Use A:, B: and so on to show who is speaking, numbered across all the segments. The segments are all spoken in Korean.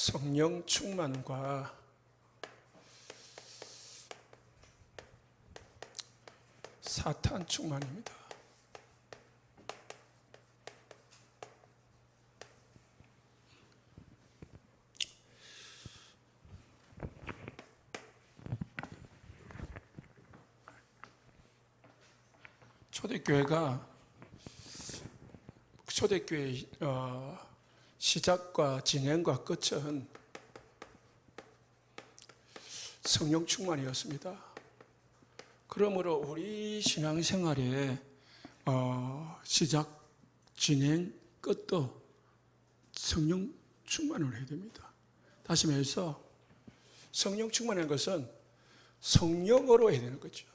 A: 성령 충만과 사탄 충만입니다. 초대교회의 시작과 진행과 끝은 성령 충만이었습니다. 그러므로 우리 신앙생활의 시작, 진행, 끝도 성령 충만을 해야 됩니다. 다시 말해서 성령 충만한 것은 성령으로 해야 되는 거죠.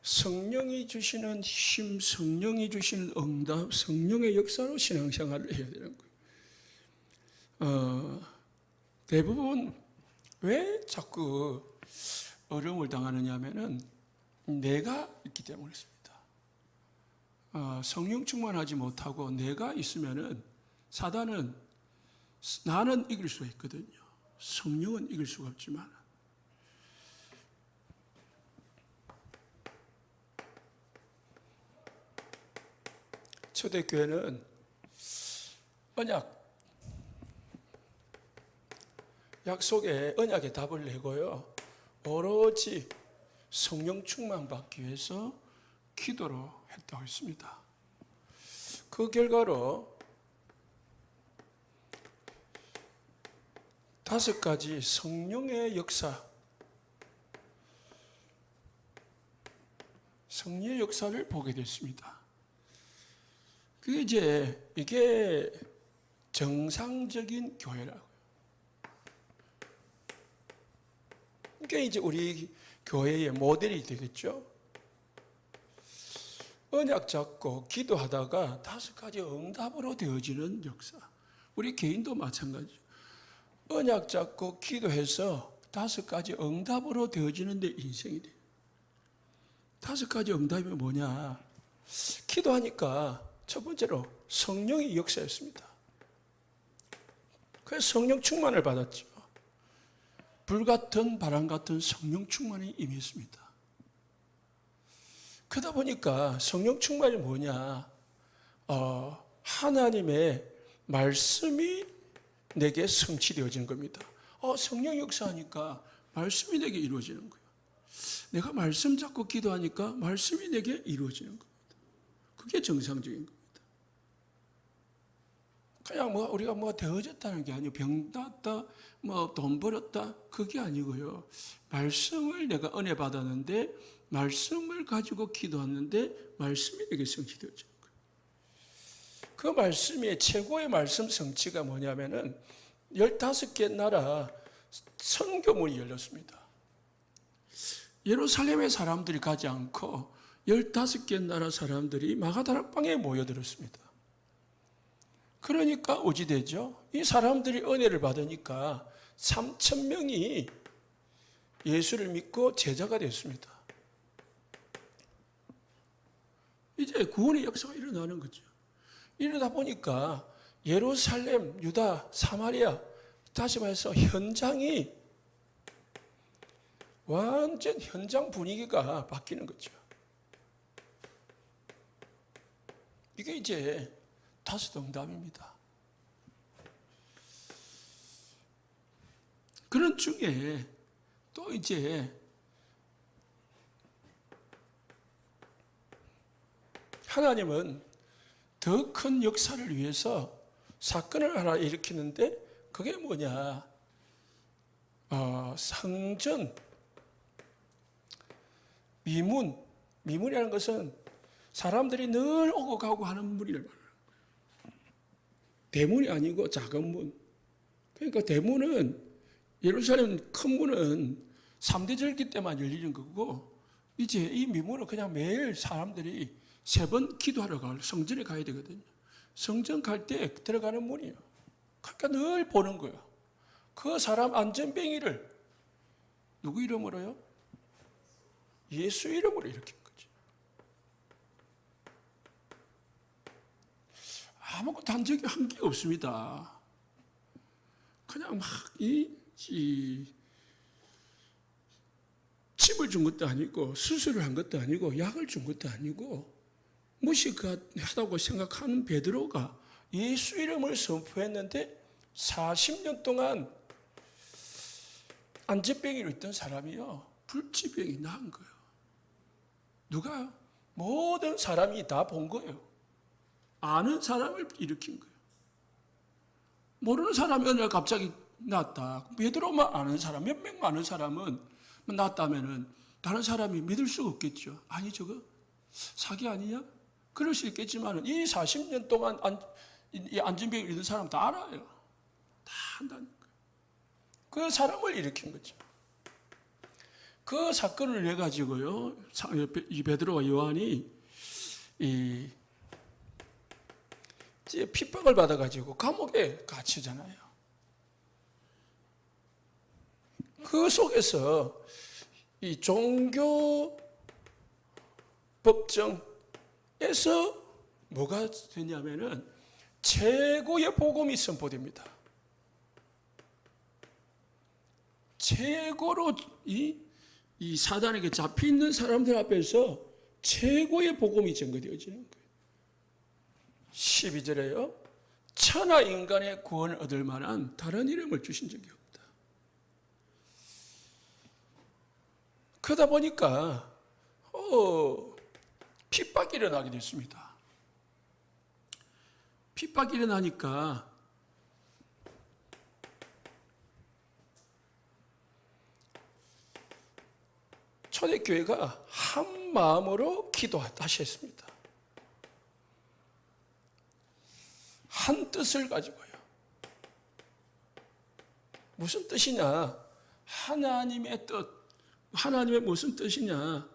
A: 성령이 주시는 힘, 성령이 주시는 응답, 성령의 역사로 신앙생활을 해야 되는 거예요. 대부분 왜 자꾸 어려움을 당하느냐 하면은 내가 있기 때문이었습니다. 성령 충만하지 못하고 내가 있으면은 사단은 나는 이길 수가 있거든요. 성령은 이길 수가 없지만. 초대교회는 약속의 언약의 답을 내고요. 오로지 성령 충만 받기 위해서 기도로 했다고 했습니다. 그 결과로 5가지 성령의 역사, 성령의 역사를 보게 됐습니다. 이게 정상적인 교회라고요. 이게 이제 우리 교회의 모델이 되겠죠. 언약 잡고 기도하다가 5가지 응답으로 되어지는 역사. 우리 개인도 마찬가지죠. 언약 잡고 기도해서 5가지 응답으로 되어지는데 인생이 돼요. 5가지 응답이 뭐냐? 기도하니까 첫 번째로 성령의 역사였습니다. 그래서 성령 충만을 받았죠. 불같은 바람 같은 성령 충만이 임했습니다. 그러다 보니까 성령 충만이 뭐냐? 하나님의 말씀이 내게 성취되어지는 겁니다. 성령 역사하니까 말씀이 내게 이루어지는 거예요. 내가 말씀 잡고 기도하니까 말씀이 내게 이루어지는 겁니다. 그게 정상적인 겁니다. 그냥 우리가 되어졌다는 게 아니고 병 낫다, 돈 벌었다 그게 아니고요. 말씀을 내가 은혜 받았는데 말씀을 가지고 기도했는데 말씀이 내게 성취되어지는 거예요. 그 말씀의 최고의 말씀 성취가 뭐냐면은 15개 나라 선교문이 열렸습니다. 예루살렘의 사람들이 가지 않고 15개 나라 사람들이 마가다락방에 모여들었습니다. 그러니까 어찌되죠? 이 사람들이 은혜를 받으니까 3,000명이 예수를 믿고 제자가 됐습니다. 이제 구원의 역사가 일어나는 거죠. 이러다 보니까 예루살렘, 유다, 사마리아, 다시 말해서 현장이 완전 현장 분위기가 바뀌는 거죠. 이게 이제 5 응답입니다. 그런 중에 또 이제 하나님은 더 큰 역사를 위해서 사건을 하나 일으키는데 그게 뭐냐? 성전, 미문이라는 것은 사람들이 늘 오고 가고 하는 문이를 말해요. 대문이 아니고 작은 문. 그러니까 대문은 예루살렘 큰 문은 3대 절기 때만 열리는 거고 이제 이 미문은 그냥 매일 사람들이 3번 기도하러 성전에 가야 되거든요. 성전 갈 때 들어가는 문이에요. 그러니까 늘 보는 거예요. 그 사람 안전뱅이를 누구 이름으로요? 예수 이름으로 일으킨 거죠. 아무것도 한 적이 한 게 없습니다. 그냥 막 집을 준 것도 아니고 수술을 한 것도 아니고 약을 준 것도 아니고 무식하다고 생각하는 베드로가 예수 이름을 선포했는데 40년 동안 안진병으로 있던 사람이요, 불치병이 나은 거예요. 누가? 모든 사람이 다 본 거예요. 아는 사람을 일으킨 거예요. 모르는 사람이 어느 날 갑자기 낫다. 베드로만 아는 사람, 몇 명 아는 사람은 낫다면은 다른 사람이 믿을 수가 없겠죠. 아니 저거 사기 아니냐? 그럴 수 있겠지만 이 40년 동안 이 안진병을 잃은 사람 다 알아요. 다 한다는 거예요. 그 사람을 일으킨 거죠. 그 사건을 내 가지고요, 이 베드로와 요한이 핍박을 받아가지고 감옥에 갇히잖아요. 그 속에서 이 종교 법정에서 뭐가 되냐면은 최고의 복음이 선포됩니다. 최고로 이 사단에게 잡혀 있는 사람들 앞에서 최고의 복음이 전거되어지는 거예요. 12절에요. 천하 인간의 구원을 얻을 만한 다른 이름을 주신 적이 없다. 그러다 보니까 핍박이 일어나게 됐습니다. 핍박이 일어나니까 초대교회가 한 마음으로 기도다시 했습니다. 한 뜻을 가지고요. 무슨 뜻이냐? 하나님의 뜻. 하나님의 무슨 뜻이냐?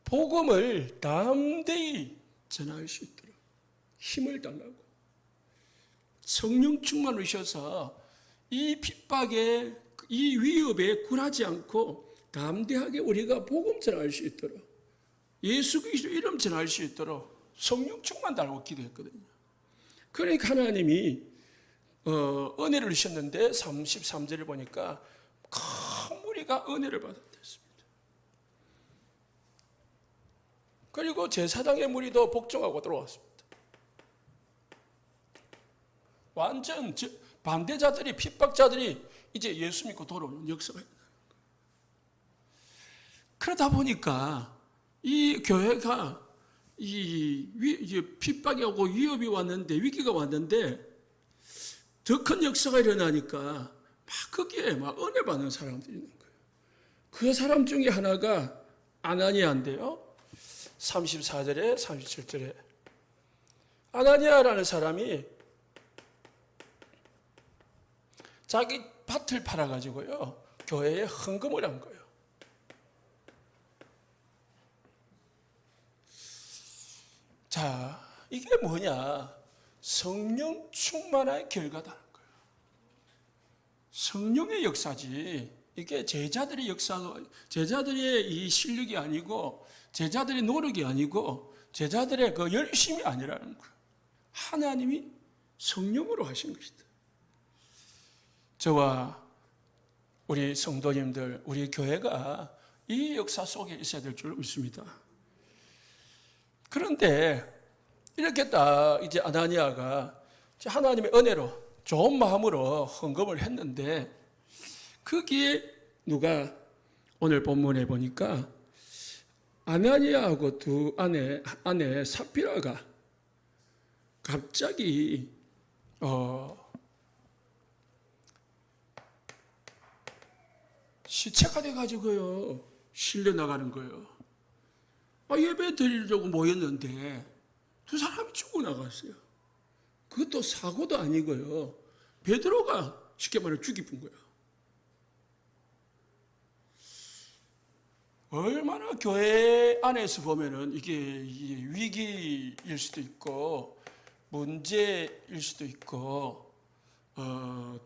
A: 복음을 담대히 전할 수 있도록 힘을 달라고. 성령 충만하셔서 이 핍박에, 이 위협에 굴하지 않고 담대하게 우리가 복음 전할 수 있도록, 예수 그리스도 이름 전할 수 있도록 성령 충만 달라고 기도했거든요. 그러니까 하나님이 은혜를 주셨는데 33절을 보니까 큰 무리가 은혜를 받았습니다. 그리고 제사장의 무리도 복종하고 들어왔습니다. 완전 반대자들이, 핍박자들이 이제 예수 믿고 돌아오는 역사가 있다. 그러다 보니까 이 교회가 이제 핍박이 오고 위협이 왔는데, 위기가 왔는데 더 큰 역사가 일어나니까 막 거기에 막 은혜 받는 사람들이 있는 거예요. 그 사람 중에 하나가 아나니아인데요. 34절에 37절에 아나니아라는 사람이 자기 밭을 팔아가지고요, 교회에 헌금을 한 거예요. 자, 이게 뭐냐? 성령 충만의 결과다는 거예요. 성령의 역사지. 이게 제자들의 역사, 제자들의 이 실력이 아니고, 제자들의 노력이 아니고, 제자들의 그 열심이 아니라는 거예요. 하나님이 성령으로 하신 것이다. 저와 우리 성도님들, 우리 교회가 이 역사 속에 있어야 될 줄 믿습니다. 그런데 이렇게 딱 이제 아나니아가 하나님의 은혜로 좋은 마음으로 헌금을 했는데, 거기에 누가 오늘 본문에 보니까 아나니아하고 두 아내 삽비라가 갑자기 시체가 돼가지고요, 실려 나가는 거예요. 예배 드리려고 모였는데 두 사람이 죽어 나갔어요. 그것도 사고도 아니고요, 베드로가 쉽게 말해 죽이분 거야. 얼마나 교회 안에서 보면은 이게 위기일 수도 있고 문제일 수도 있고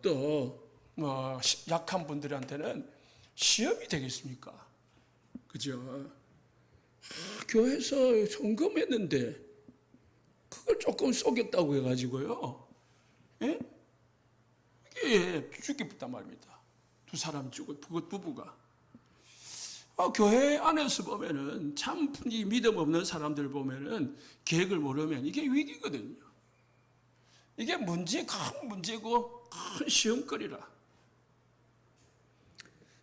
A: 또 뭐 약한 분들한테는 시험이 되겠습니까? 그죠? 교회에서 헌금했는데 그걸 조금 속였다고 해가지고요. 예? 이게 죽겠단 말입니다. 두 사람 죽고 부부가. 교회 안에서 보면은 참 이 믿음 없는 사람들 보면은 계획을 모르면 이게 위기거든요. 이게 큰 문제고 큰 시험거리라.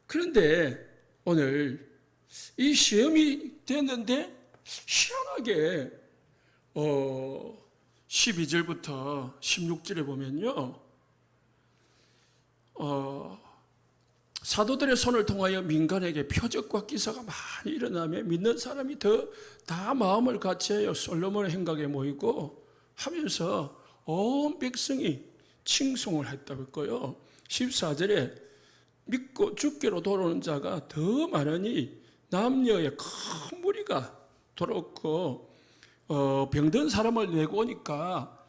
A: 그런데 오늘 이 시험이 됐는데 희한하게 12절부터 16절에 보면요. 사도들의 손을 통하여 민간에게 표적과 기사가 많이 일어나며 믿는 사람이 다 마음을 같이하여 솔로몬의 행각에 모이고 하면서 온 백성이 칭송을 했다고 했고요. 14절에 믿고 죽기로 돌아오는 자가 더 많으니 남녀의 큰 무리가 돌아왔고 병든 사람을 내고 오니까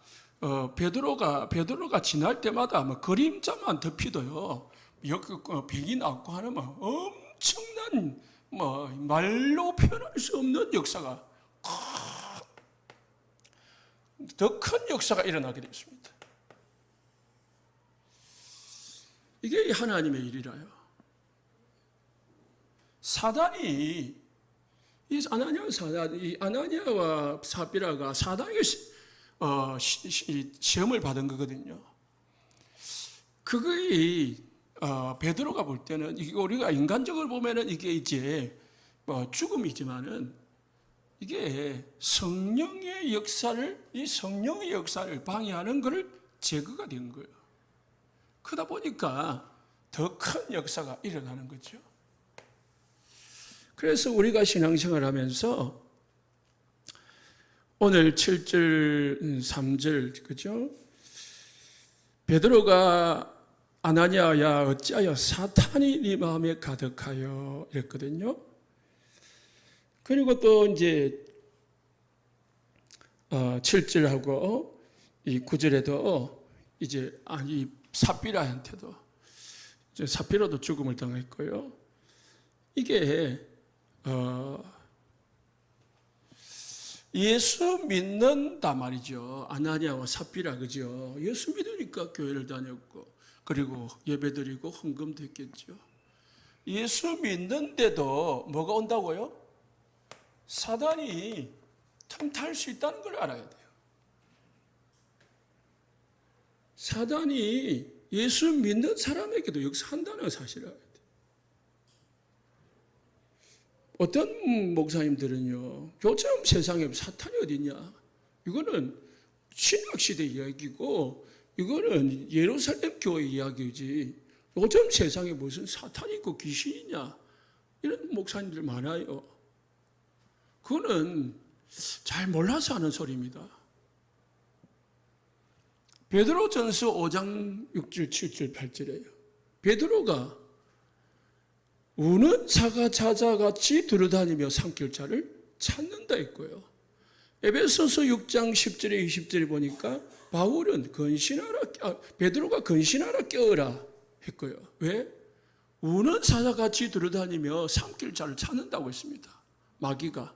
A: 베드로가 지날 때마다 그림자만 덮이도요. 병이 낫고 하는 엄청난 말로 표현할 수 없는 역사가 더 큰 역사가 일어나게 됐습니다. 이게 하나님의 일이라요. 사단이 이 아나니아와 삽비라가 사단에게 시험을 받은 거거든요. 그게 베드로가 볼 때는 우리가 인간적으로 보면은 이게 이제 죽음이지만은 이게 성령의 역사를 방해하는 것을 제거가 된 거예요. 그러다 보니까 더 큰 역사가 일어나는 거죠. 그래서 우리가 신앙생활 하면서 오늘 7절, 3절, 그죠? 베드로가 아나니아야 어찌하여 사탄이 네 마음에 가득하여 이랬거든요. 그리고 또 이제 7절하고 이 9절에도 이제 이 삽비라한테도 삽비라도 죽음을 당했고요. 이게 예수 믿는다 말이죠. 아나니아와 삽비라, 그죠? 예수 믿으니까 교회를 다녔고 그리고 예배드리고 헌금도 했겠죠. 예수 믿는데도 뭐가 온다고요? 사단이 틈탈 수 있다는 걸 알아야 돼요. 사단이 예수 믿는 사람에게도 역사한다는 사실을 알아야 돼요. 어떤 목사님들은요, 요즘 세상에 사탄이 어디냐? 이거는 신약시대 이야기고, 이거는 예루살렘 교회 이야기지, 요즘 세상에 무슨 사탄이 있고 귀신이냐? 이런 목사님들 많아요. 그거는 잘 몰라서 하는 소리입니다. 베드로전서 5장 6절, 7절, 8절이에요. 베드로가 우는 사가 자자같이 두루다니며 삼킬 자를 찾는다 했고요. 에베소서 6장 10절에 20절에 보니까 베드로가 근신하라 깨어라 했고요. 왜? 우는 사자같이 두루다니며 삼킬 자를 찾는다고 했습니다. 마귀가.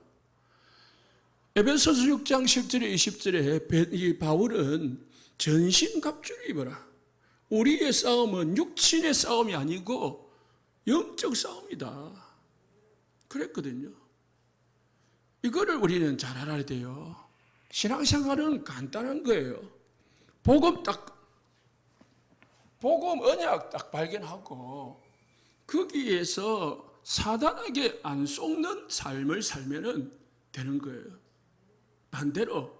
A: 에베소서 6장 10절에 20절에 이 바울은 전신갑주를 입어라. 우리의 싸움은 육신의 싸움이 아니고 영적 싸움이다. 그랬거든요. 이거를 우리는 잘 알아야 돼요. 신앙생활은 간단한 거예요. 복음 언약 딱 발견하고 거기에서 사단에게 안 속는 삶을 살면 되는 거예요. 반대로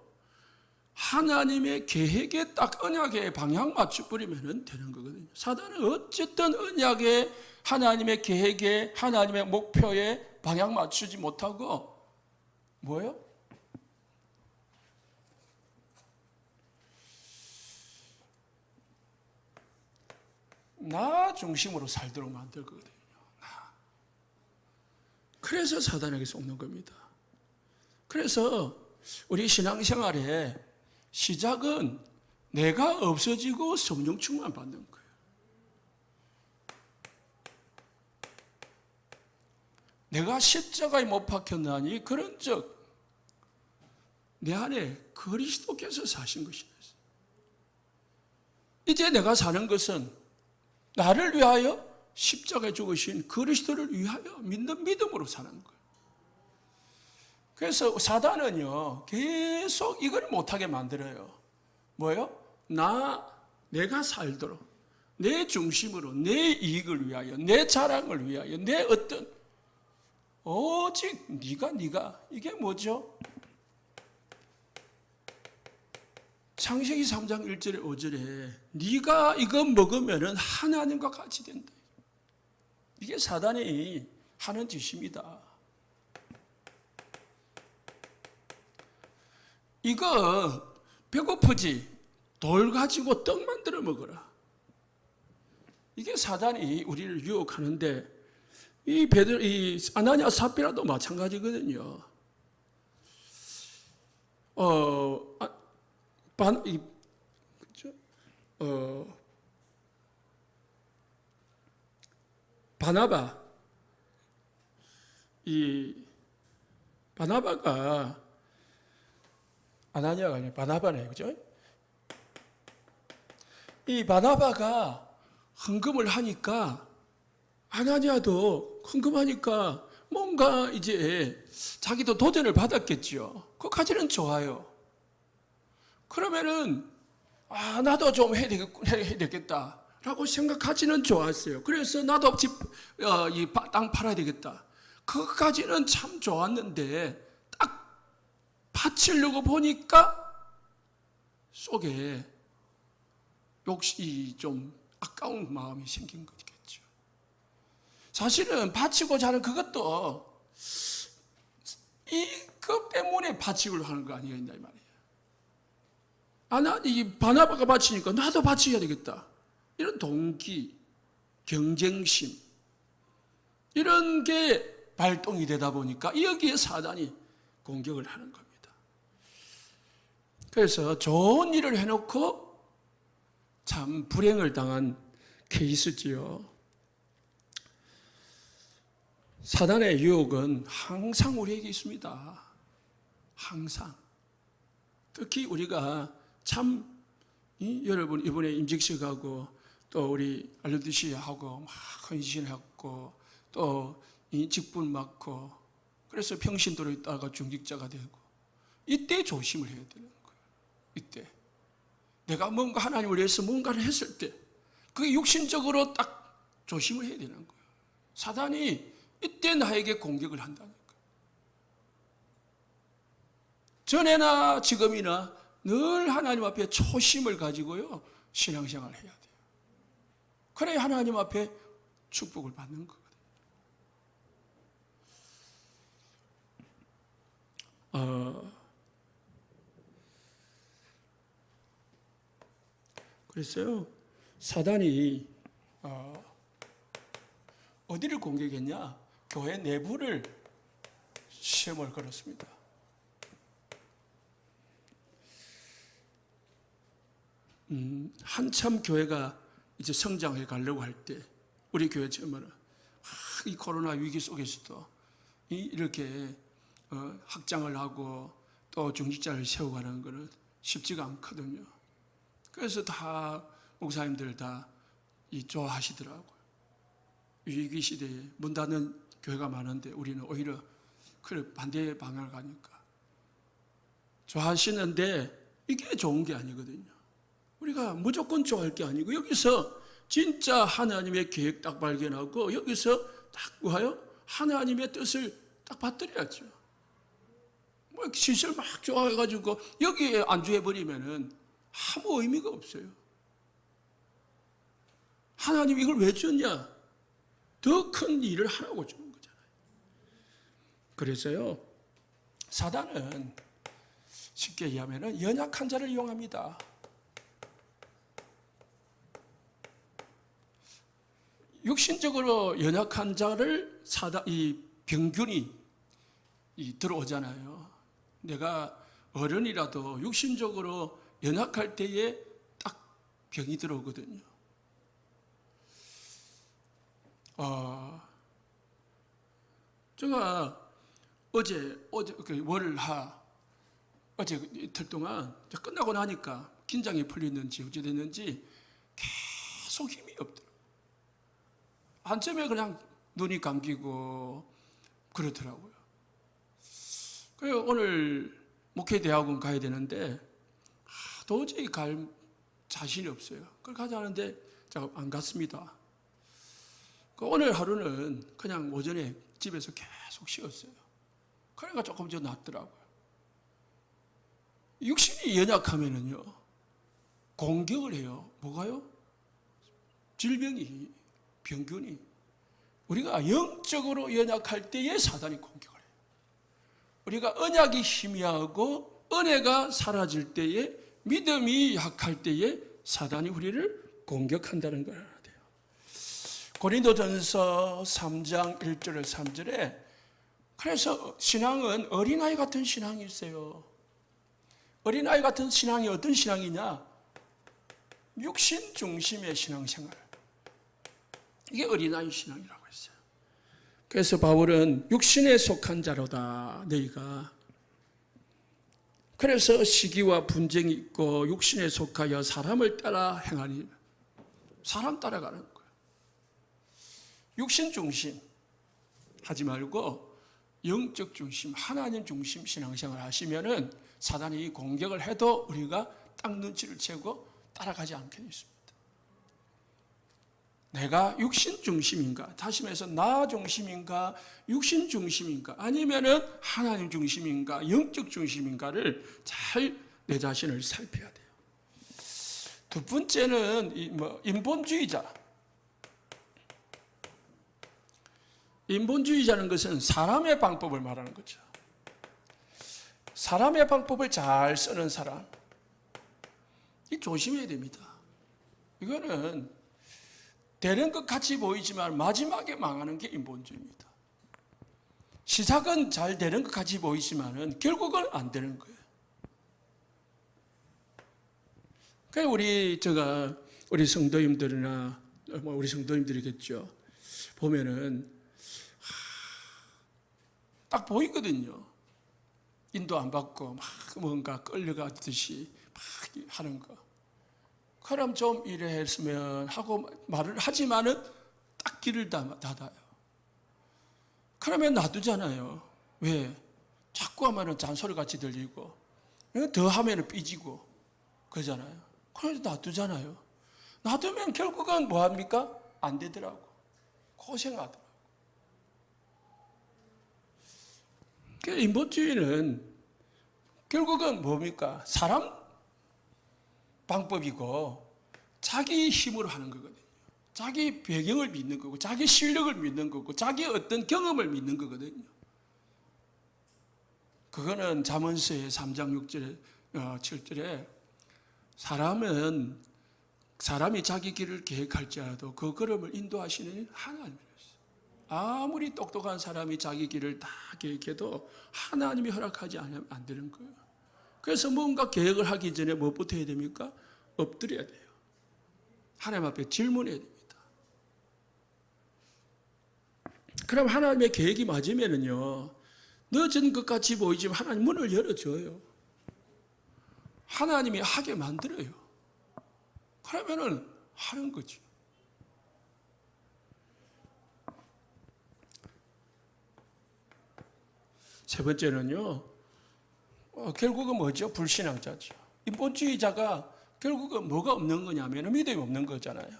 A: 하나님의 계획에 딱 언약에 방향 맞춰버리면 되는 거거든요. 사단은 어쨌든 언약에 하나님의 계획에 하나님의 목표에 방향 맞추지 못하고 뭐예요? 나 중심으로 살도록 만들거든요. 그래서 사단에게 속는 겁니다. 그래서 우리 신앙생활의 시작은 내가 없어지고 성령 충만 받는 거예요. 내가 십자가에 못 박혔나니 그런즉 내 안에 그리스도께서 사신 것이다. 이제 내가 사는 것은 나를 위하여 십자가에 죽으신 그리스도를 위하여 믿는 믿음으로 사는 거예요. 그래서 사단은요, 계속 이걸 못하게 만들어요. 뭐요? 내가 살도록, 내 중심으로, 내 이익을 위하여, 내 자랑을 위하여, 내 어떤, 오직 네가, 이게 뭐죠? 창세기 3장 1절에 5절에 네가 이거 먹으면 하나님과 같이 된다. 이게 사단이 하는 짓입니다. 이거 배고프지? 돌 가지고 떡 만들어 먹어라. 이게 사단이 우리를 유혹하는데 이 아나니아 삽비라도 마찬가지거든요. 바나바가 아나니아가 아니라 바나바네, 그죠? 이 바나바가 헌금을 하니까 아나니아도 헌금하니까 뭔가 이제 자기도 도전을 받았겠죠. 그까지는 좋아요. 그러면은 나도 좀 해야 되겠다라고 생각하지는 좋았어요. 그래서 나도 땅 팔아야 되겠다. 그것까지는 참 좋았는데 딱 바치려고 보니까 속에 욕심이 좀 아까운 마음이 생긴 거겠죠. 사실은 바치고자 하는 그것도 이것 때문에 바치려고 하는 거 아니겠냐 이 말이에요. 이 바나바가 바치니까 나도 바쳐야 되겠다. 이런 동기, 경쟁심 이런 게 발동이 되다 보니까 여기에 사단이 공격을 하는 겁니다. 그래서 좋은 일을 해놓고 참 불행을 당한 케이스지요. 사단의 유혹은 항상 우리에게 있습니다. 항상. 특히 우리가 참 여러분 이번에 임직식하고 또 우리 알려드시 하고 막 헌신하고 또 직분 맡고 그래서 평신도로 있다가 중직자가 되고 이때 조심을 해야 되는 거예요. 이때 내가 뭔가 하나님을 위해서 뭔가를 했을 때 그게 육신적으로 딱 조심을 해야 되는 거예요. 사단이 이때 나에게 공격을 한다는 거예요. 전에나 지금이나 늘 하나님 앞에 초심을 가지고요 신앙생활을 해야 돼요. 그래야 하나님 앞에 축복을 받는 거거든요. 그랬어요. 사단이 어디를 공격했냐? 교회 내부를 시험을 걸었습니다. 한참 교회가 이제 성장해 가려고 할 때 우리 교회 처음에는 이 코로나 위기 속에서도 이렇게 확장을 하고 또 중직자를 세워가는 것은 쉽지가 않거든요. 그래서 다 목사님들 다 좋아하시더라고요. 위기 시대에 문 닫는 교회가 많은데 우리는 오히려 그 반대 방향을 가니까 좋아하시는데 이게 좋은 게 아니거든요. 우리가 무조건 좋아할 게 아니고 여기서 진짜 하나님의 계획 딱 발견하고 여기서 딱 뭐예요? 하나님의 뜻을 딱 받들어야죠. 뭐 시설 막 좋아해가지고 여기에 안주해버리면은 아무 의미가 없어요. 하나님 이걸 왜 줬냐? 더 큰 일을 하라고 주는 거잖아요. 그래서요, 사단은 쉽게 얘기하면 연약한 자를 이용합니다. 육신적으로 연약한 자를 이 병균이 들어오잖아요. 내가 어른이라도 육신적으로 연약할 때에 딱 병이 들어오거든요. 제가 어제 월화 어제 이틀 동안 끝나고 나니까 긴장이 풀리는지 어찌 됐는지 계속 힘이 없더라고요. 한쯤에 그냥 눈이 감기고 그렇더라고요. 그래서 오늘 목회대학원 가야 되는데 도저히 갈 자신이 없어요. 그걸 가자는데 제가 안 갔습니다. 오늘 하루는 그냥 오전에 집에서 계속 쉬었어요. 그러니까 조금 더 낫더라고요. 육신이 연약하면은요, 공격을 해요. 뭐가요? 질병이, 병균이. 우리가 영적으로 연약할 때에 사단이 공격을 해요. 우리가 언약이 희미하고 은혜가 사라질 때에, 믿음이 약할 때에 사단이 우리를 공격한다는 걸 알아야 돼요. 고린도전서 3장 1절에 3절에 그래서 신앙은 어린아이 같은 신앙이 있어요. 어린아이 같은 신앙이 어떤 신앙이냐? 육신 중심의 신앙생활. 이게 어린아이 신앙이라고 했어요. 그래서 바울은 육신에 속한 자로다, 너희가. 그래서 시기와 분쟁이 있고 육신에 속하여 사람을 따라 행하니, 사람 따라가는 거예요. 육신 중심 하지 말고 영적 중심, 하나님 중심 신앙생활 하시면은 사단이 공격을 해도 우리가 딱 눈치를 채고 따라가지 않게 있습니다. 내가 육신 중심인가? 다시 말해서 나 중심인가? 육신 중심인가? 아니면은 하나님 중심인가? 영적 중심인가를 잘 내 자신을 살펴야 돼요. 두 번째는 인본주의자. 인본주의자는 것은 사람의 방법을 말하는 거죠. 사람의 방법을 잘 쓰는 사람, 이 조심해야 됩니다. 이거는 되는 것 같이 보이지만 마지막에 망하는 게 인본주의입니다. 시작은 잘 되는 것 같이 보이지만은 결국은 안 되는 거예요. 그러니까 우리 성도님들이나 우리 성도님들이겠죠. 보면은 딱 보이거든요. 인도 안 받고 막 뭔가 끌려가듯이 막 하는 거. 그럼 좀 이래 했으면 하고 말을 하지만은 딱 길을 닫아요. 그러면 놔두잖아요. 왜? 자꾸 하면은 잔소리같이 들리고 더 하면은 삐지고 그러잖아요. 그래서 놔두잖아요. 놔두면 결국은 뭐합니까? 안 되더라고. 고생하더라고. 인본주의는 결국은 뭡니까? 사람 방법이고 자기 힘으로 하는 거거든요. 자기 배경을 믿는 거고 자기 실력을 믿는 거고 자기 어떤 경험을 믿는 거거든요. 그거는 잠언서의 3장 6절에 7절에 사람이 자기 길을 계획할지라도 그 걸음을 인도하시는 하나님이었어요. 아무리 똑똑한 사람이 자기 길을 다 계획해도 하나님이 허락하지 않으면 안 되는 거예요. 그래서 뭔가 계획을 하기 전에 무엇부터 해야 됩니까? 엎드려야 돼요. 하나님 앞에 질문해야 됩니다. 그럼 하나님의 계획이 맞으면은요, 늦은 것 같이 보이지만 하나님 문을 열어줘요. 하나님이 하게 만들어요. 그러면은 하는 거죠. 세 번째는요, 결국은 뭐죠? 불신앙자죠. 인본주의자가 결국은 뭐가 없는 거냐면 믿음이 없는 거잖아요.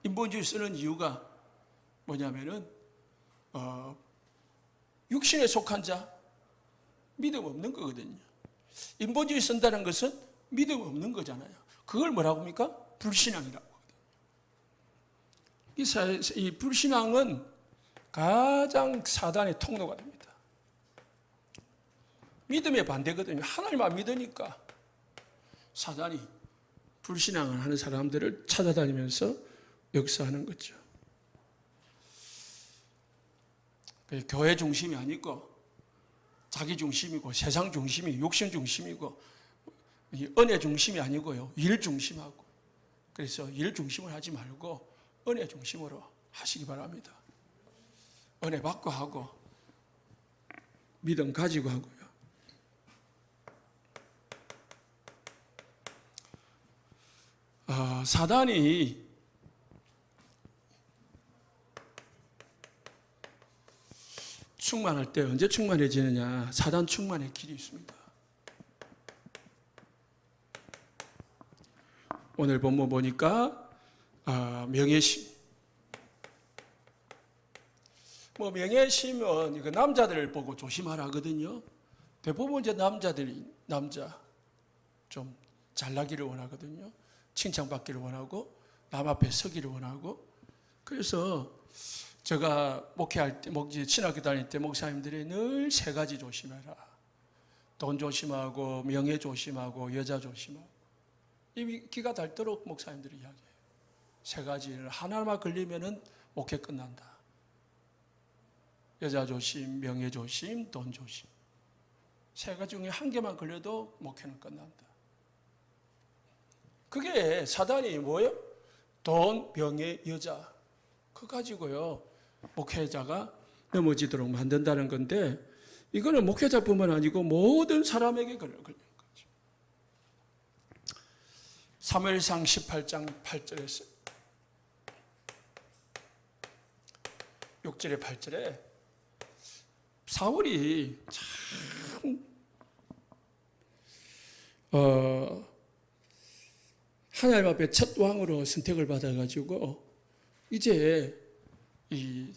A: 인본주의 쓰는 이유가 뭐냐면은 육신에 속한 자, 믿음 없는 거거든요. 인본주의 쓴다는 것은 믿음 없는 거잖아요. 그걸 뭐라고 합니까? 불신앙이라고 하거든요. 이 불신앙은 가장 사단의 통로가 됩니다. 믿음의 반대거든요. 하나님 안 믿으니까 사단이 불신앙을 하는 사람들을 찾아다니면서 역사하는 거죠. 교회 중심이 아니고 자기 중심이고 세상 중심이 욕심 중심이고 은혜 중심이 아니고요. 일 중심하고. 그래서 일 중심을 하지 말고 은혜 중심으로 하시기 바랍니다. 은혜 받고 하고 믿음 가지고 하고요. 사단이 충만할 때 언제 충만해지느냐? 사단 충만의 길이 있습니다. 오늘 본문 보니까 명예심. 명예심은 이거 남자들을 보고 조심하라 하거든요. 대부분 이제 남자들이 좀 잘나기를 원하거든요. 칭찬받기를 원하고 남 앞에 서기를 원하고. 그래서 제가 목회할 때, 신학교 다닐 때 목사님들이 늘 세 가지 조심해라. 돈 조심하고 명예 조심하고 여자 조심하고. 이미 기가 닳도록 목사님들이 이야기해요. 세 가지를 하나만 걸리면은 목회 끝난다. 여자 조심, 명예 조심, 돈 조심. 세 가지 중에 한 개만 걸려도 목회는 끝난다. 그게 사단이 뭐예요? 돈, 명예, 여자. 그거 가지고요. 목회자가 넘어지도록 만든다는 건데 이거는 목회자뿐만 아니고 모든 사람에게 걸리는 거죠. 사무엘상 18장 8절에서 6절에 8절에 사울이 참 하나님 앞에 첫 왕으로 선택을 받아가지고 이제 이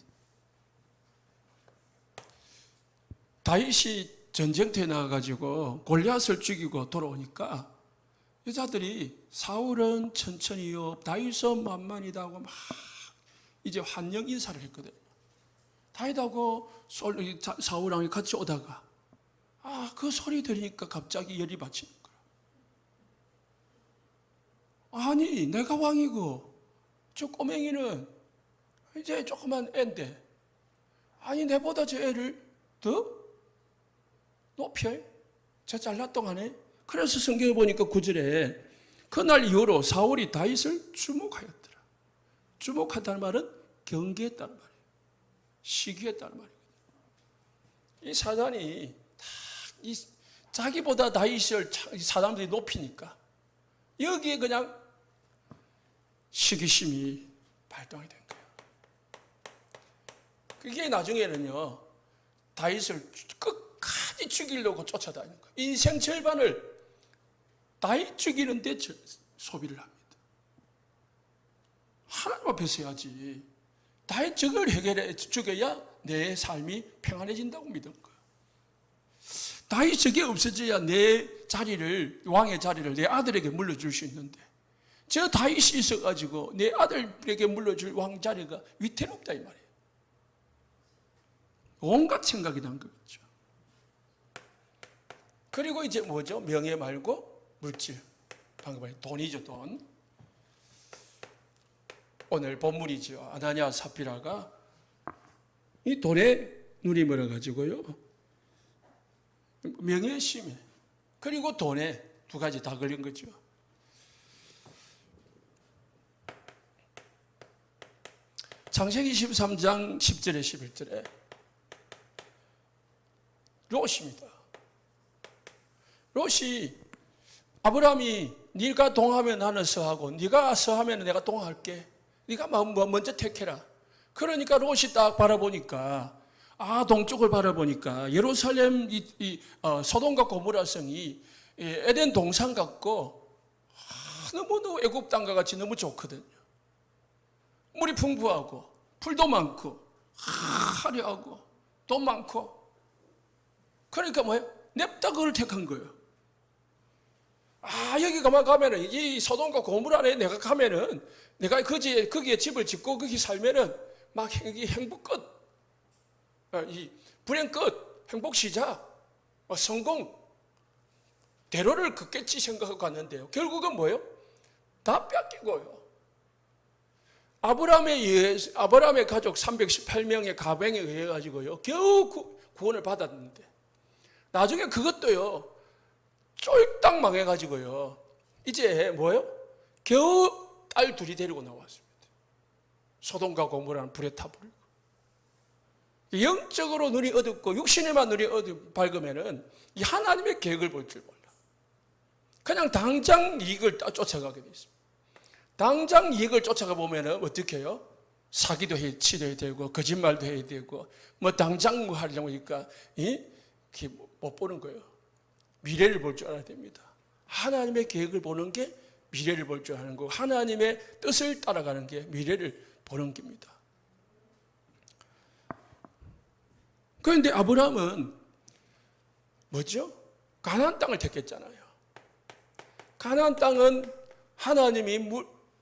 A: 다윗이 전쟁터에 나가가지고 골리앗을 죽이고 돌아오니까 여자들이 사울은 천천히요, 다윗은 만만이다 하고 막 이제 환영 인사를 했거든요. 다윗하고 사울왕이 같이 오다가 그 소리 들으니까 갑자기 열이 받치는 거야. 아니 내가 왕이고 저 꼬맹이는 이제 조그만 애인데 아니 내보다 저 애를 더 높여? 저 잘났동하네? 그래서 성경에 보니까 9절에 그날 이후로 사울이 다윗을 주목하였더라. 주목한다는 말은 경계했다는 말이에요. 시기했다는 말이에요. 이 사단이 자기보다 다윗을 사람들이 높이니까 여기에 그냥 시기심이 발동이 된 거예요. 그게 나중에는요 다윗을 끝까지 죽이려고 쫓아다니는 거예요. 인생 절반을 다윗 죽이는 데 소비를 합니다. 하나님 앞에 서야지. 다윗 적을 해결해 죽여야 내 삶이 평안해진다고 믿은 거예요. 다윗 적이 없어져야 내 자리를, 왕의 자리를 내 아들에게 물려줄 수 있는데 저 다윗이 있어가지고 내 아들에게 물려줄 왕 자리가 위태롭다 이 말이에요. 온갖 생각이 난 거죠. 그리고 이제 뭐죠? 명예 말고 물질. 방금 말한 돈이죠, 돈. 오늘 본문이죠. 아나니아 삽비라가 이 돈에 눈이 멀어가지고요. 명예심에 그리고 돈에 두 가지 다 걸린 거죠. 창세기 13장 10절에 11절에 롯입니다. 롯이 아브라함이 네가 동하면 나는 서하고 네가 서하면 내가 동할게. 네가 먼저 택해라. 그러니까 롯이 딱 바라보니까 동쪽을 바라보니까 예루살렘 소돔과 고모라 성이 에덴 동산 같고 너무 애굽 땅과 같이 너무 좋거든요. 물이 풍부하고 풀도 많고 화려하고 돈 많고 그러니까 뭐예요? 냅다 그걸 택한 거예요. 여기 가면은 이 소돔과 고모라에 내가 가면은 내가 거기에 집을 짓고 거기 살면은 막 여기 행복 끝, 이 불행 끝, 행복 시작, 성공, 대로를 긋겠지 생각하고 갔는데요. 결국은 뭐예요? 다 뺏기고요. 아브라함의 가족 318명의 가병에 의해 가지고요 겨우 구원을 받았는데 나중에 그것도요 쫄딱 망해가지고요 이제 뭐예요? 겨우 딸 둘이 데리고 나왔습니다. 소돔과 고모라는 불에 타버리고 영적으로 눈이 어둡고 육신에만 눈이 밝으면은 이 하나님의 계획을 볼 줄 몰라. 그냥 당장 이익을 쫓아가게 돼 있습니다. 당장 이익을 쫓아가 보면은 어떻게 해요? 사기도 치러야 되고 거짓말도 해야 되고 뭐 당장 뭐 하려고 하니까 못 보는 거예요. 미래를 볼 줄 알아야 됩니다. 하나님의 계획을 보는 게 미래를 볼 줄 아는 거고 하나님의 뜻을 따라가는 게 미래를 보는 겁니다. 그런데 아브라함은 뭐죠? 가나안 땅을 택했잖아요. 가나안 땅은 하나님이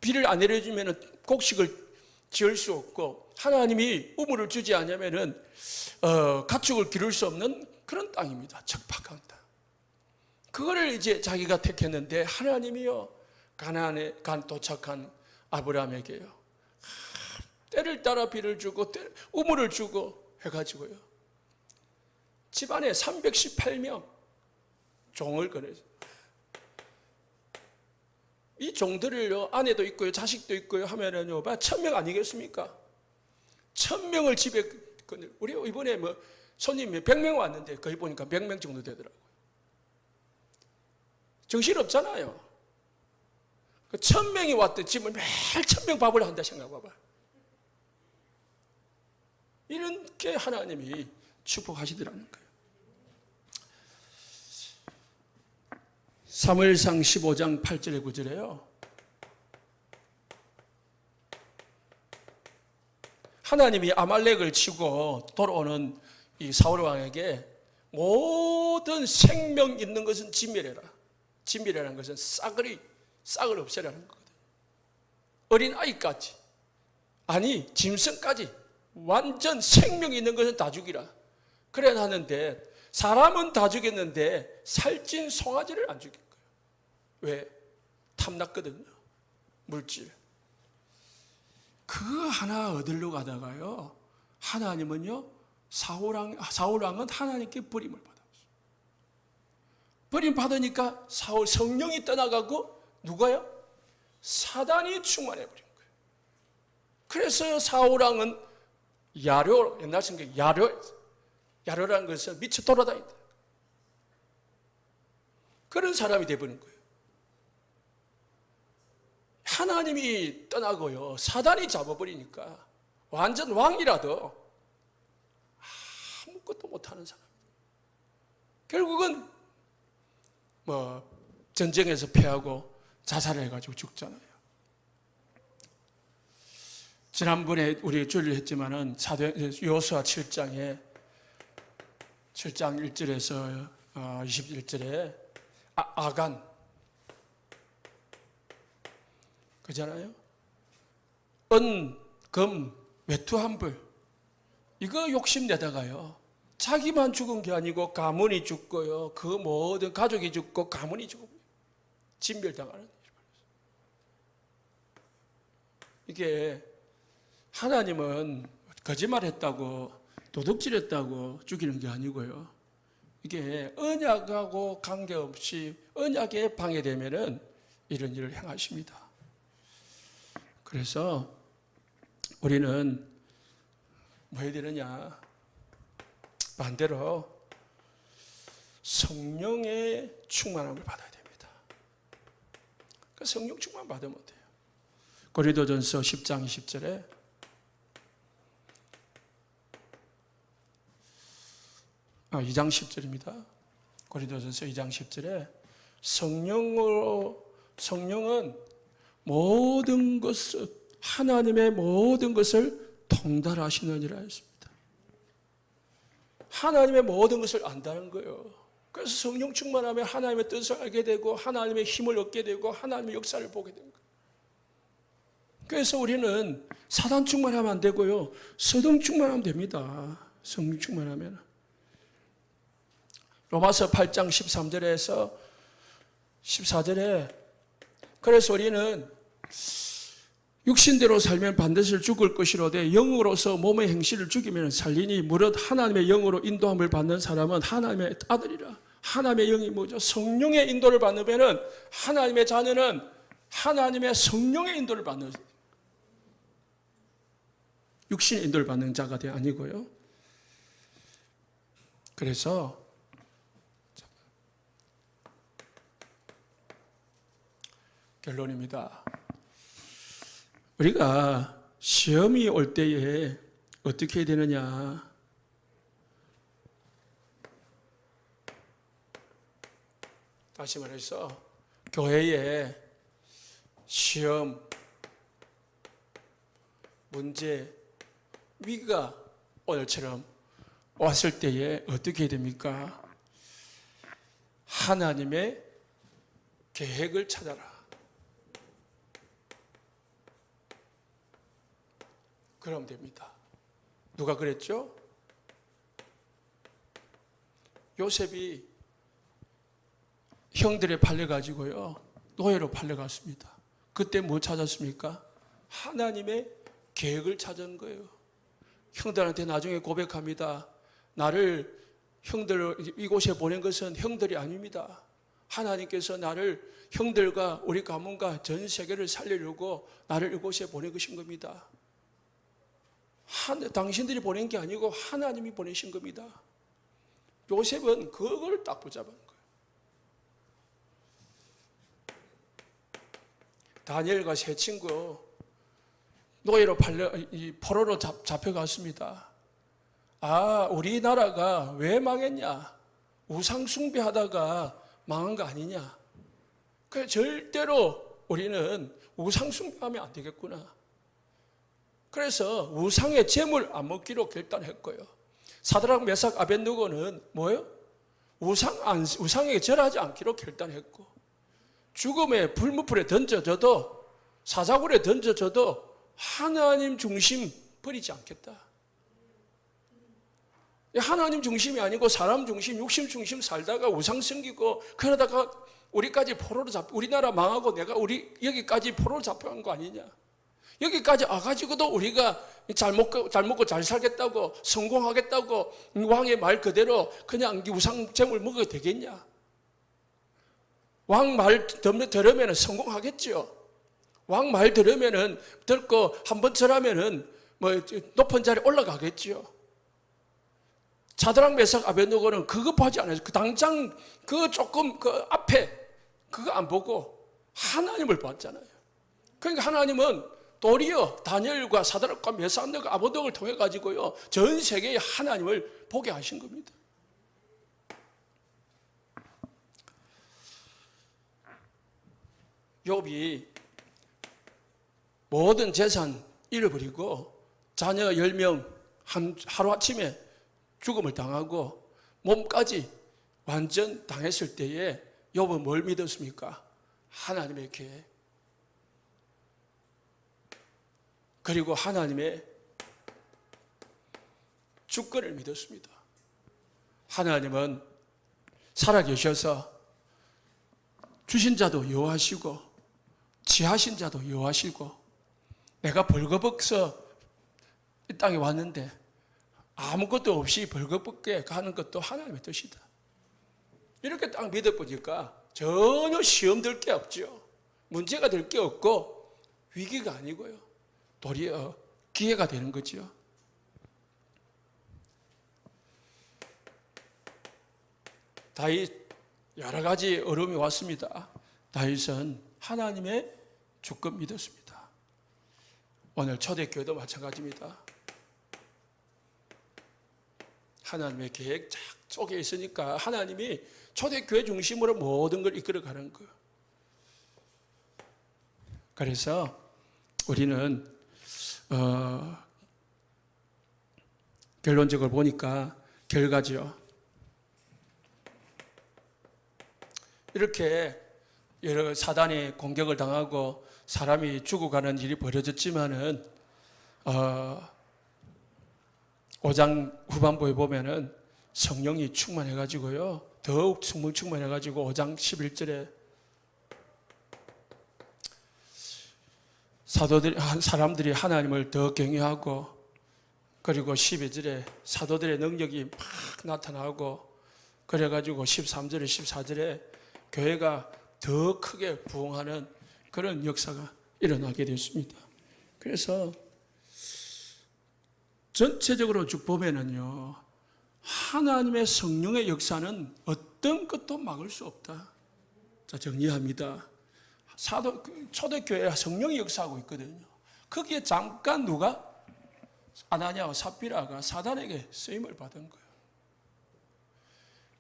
A: 비를 안 내려주면 곡식을 지을 수 없고 하나님이 우물을 주지 않으면 가축을 기를 수 없는 그런 땅입니다. 척박한 땅. 그거를 이제 자기가 택했는데 하나님이요 가나안에 도착한 아브라함에게요 때를 따라 비를 주고 우물을 주고 해가지고요 집안에 318명 종을 거내서 이 종들을요 아내도 있고요 자식도 있고요 하면은요 1000명 아니겠습니까? 1000명을 집에 우리 이번에 뭐 손님이 100명 왔는데 거의 보니까 100명 정도 되더라고요. 정신없잖아요. 1000명이 왔대 집을 매일 1000명 밥을 한다 생각해봐. 이렇게 하나님이 축복하시더라는 거예요. 사무엘상 15장 8절에 9절에요. 하나님이 아말렉을 치고 돌아오는 이 사울 왕에게 모든 생명 있는 것은 진멸해라. 진멸이라는 것은 싹을 없애라는 거거든요. 어린 아이까지 아니 짐승까지 완전 생명 있는 것은 다 죽이라. 그래 하는데 사람은 다 죽였는데 살찐 송아지를 안 죽인 거예요. 왜? 탐났거든요. 물질. 그거 하나 얻으려고 하다가요. 하나님은요. 사울왕은 하나님께 버림을 받았어요. 버림 받으니까 성령이 떠나가고 누가요? 사단이 충만해버린 거예요. 그래서 사울왕은 야료, 옛날 성경 야료라는 것은 미쳐 돌아다닌다. 그런 사람이 되어버린 거예요. 하나님이 떠나고요. 사단이 잡아버리니까 완전 왕이라도 아무것도 못하는 사람. 결국은 전쟁에서 패하고 자살을 해가지고 죽잖아요. 지난번에 우리 주일을 했지만은 여호수아 7장 1절에서 21절에 아간 그잖아요. 은, 금, 외투한불 이거 욕심내다가요. 자기만 죽은 게 아니고 가문이 죽고요. 그 모든 가족이 죽고 가문이 죽고 진멸당하는 일이 벌어졌어요. 이게 하나님은 거짓말했다고 도둑질했다고 죽이는 게 아니고요. 이게 언약하고 관계없이 언약에 방해되면은 이런 일을 행하십니다. 그래서 우리는 뭐 해야 되느냐? 반대로 성령의 충만함을 받아야 됩니다. 그 성령 충만 받으면 돼요. 고린도전서 10장 20절에 아, 2장 10절입니다. 고린도전서 2장 10절에 성령은 모든 것을 하나님의 모든 것을 통달하시느니라 했습니다. 하나님의 모든 것을 안다는 거예요. 그래서 성령 충만하면 하나님의 뜻을 알게 되고 하나님의 힘을 얻게 되고 하나님의 역사를 보게 됩니다. 그래서 우리는 사단 충만하면 안 되고요. 성령 충만하면 됩니다. 성령 충만하면. 로마서 8장 13절에서 14절에 그래서 우리는 육신대로 살면 반드시 죽을 것이로되 영으로서 몸의 행실을 죽이면 살리니 무릇 하나님의 영으로 인도함을 받는 사람은 하나님의 아들이라. 하나님의 영이 뭐죠? 성령의 인도를 받으면 하나님의 자녀는 하나님의 성령의 인도를 받는 육신의 인도를 받는 자가 아니고요. 그래서 결론입니다. 우리가 시험이 올 때에 어떻게 해야 되느냐? 다시 말해서 교회에 시험, 문제, 위기가 오늘처럼 왔을 때에 어떻게 해야 됩니까? 하나님의 계획을 찾아라. 그러면 됩니다. 누가 그랬죠? 요셉이 형들에 팔려가지고요, 노예로 팔려갔습니다. 그때 뭐 찾았습니까? 하나님의 계획을 찾은 거예요. 형들한테 나중에 고백합니다. 나를 형들 이곳에 보낸 것은 형들이 아닙니다. 하나님께서 나를 형들과 우리 가문과 전 세계를 살리려고 나를 이곳에 보낸 것인 겁니다. 당신들이 보낸 게 아니고 하나님이 보내신 겁니다. 요셉은 그걸 딱 붙잡은 거예요. 다니엘과 세 친구 노예로 포로로 잡혀갔습니다. 아, 우리나라가 왜 망했냐? 우상 숭배하다가 망한 거 아니냐? 그래, 절대로 우리는 우상 숭배하면 안 되겠구나. 그래서 우상의 재물 안 먹기로 결단했고요. 사드락 메삭 아벳느고는 뭐예요? 우상에게 절하지 않기로 결단했고, 죽음의 불무불에 던져져도, 사자굴에 던져져도 하나님 중심 버리지 않겠다. 하나님 중심이 아니고 사람 중심, 육심 중심 살다가 우상 섬기고 그러다가 우리까지 포로로 우리나라 망하고 내가 여기까지 포로로 잡혀간 거 아니냐? 여기까지 와가지고도 우리가 잘 먹고 잘 살겠다고, 성공하겠다고 왕의 말 그대로 그냥 우상 재물 먹어도 되겠냐? 왕 말 들으면 성공하겠죠. 왕 말 듣고 한번 절하면은 높은 자리에 올라가겠죠. 사드락 메삭 아벳느고는 그거 보지 않아요. 당장 그 앞에 그거 안 보고 하나님을 봤잖아요. 그러니까 하나님은 도리어 다니엘과 사드락과 메삭과 아벳느고를 통해 가지고요, 전 세계에 하나님을 보게 하신 겁니다. 욥이 모든 재산 잃어버리고 자녀 10명 하루아침에 죽음을 당하고 몸까지 완전 당했을 때에 욥은 뭘 믿었습니까? 하나님의 계획, 그리고 하나님의 주권을 믿었습니다. 하나님은 살아계셔서 주신 자도 여호와시고 취하신 자도 여호와시고, 내가 벌거벗어 이 땅에 왔는데 아무것도 없이 벌거벗게 가는 것도 하나님의 뜻이다. 이렇게 딱 믿어보니까 전혀 시험 될 게 없죠. 문제가 될 게 없고 위기가 아니고요, 도리어 기회가 되는 거죠. 다윗 여러 가지 어려움이 왔습니다. 다윗은 하나님의 주권 믿었습니다. 오늘 초대교회도 마찬가지입니다. 하나님의 계획 쫙 속에 있으니까 하나님이 초대교회 중심으로 모든 걸 이끌어가는 거예요. 그래서 우리는 결론적으로 보니까 결과죠. 이렇게 여러 사단의 공격을 당하고 사람이 죽어가는 일이 벌어졌지만은 5장 후반부에 보면은 성령이 충만해가지고요, 더욱 충만해가지고 5장 11절에 사람들이 하나님을 더 경외하고, 그리고 12절에 사도들의 능력이 막 나타나고, 그래가지고 13절에 14절에 교회가 더 크게 부흥하는 그런 역사가 일어나게 됐습니다. 그래서 전체적으로 쭉 보면은요, 하나님의 성령의 역사는 어떤 것도 막을 수 없다. 자, 정리합니다. 초대교회에 성령이 역사하고 있거든요. 거기에 잠깐 누가? 아나니아와 삽비라가 사단에게 쓰임을 받은 거예요.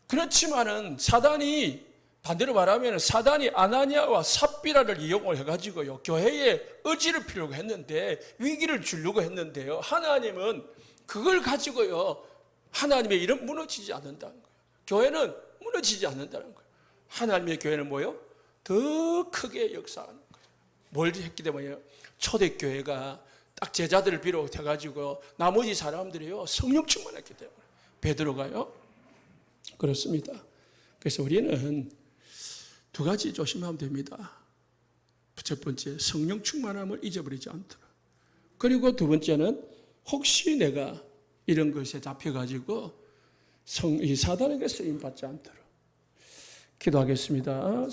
A: 그렇지만은 사단이, 반대로 말하면 사단이 아나니아와 삽비라를 이용을 해가지고요, 교회에 의지를 피우려고 했는데, 위기를 주려고 했는데요, 하나님은 그걸 가지고요, 하나님의 일은 무너지지 않는다는 거예요. 교회는 무너지지 않는다는 거예요. 하나님의 교회는 뭐예요? 더 크게 역사하는 거예요. 뭘 했기 때문에요? 초대교회가 딱 제자들을 비롯해가지고 나머지 사람들이요, 성령 충만했기 때문에. 베드로가요. 그렇습니다. 그래서 우리는 두 가지 조심하면 됩니다. 첫 번째, 성령 충만함을 잊어버리지 않도록. 그리고 두 번째는 혹시 내가 이런 것에 잡혀가지고 이 사단에게 쓰임받지 않도록 기도하겠습니다.